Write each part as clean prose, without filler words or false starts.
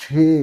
6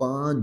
5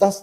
10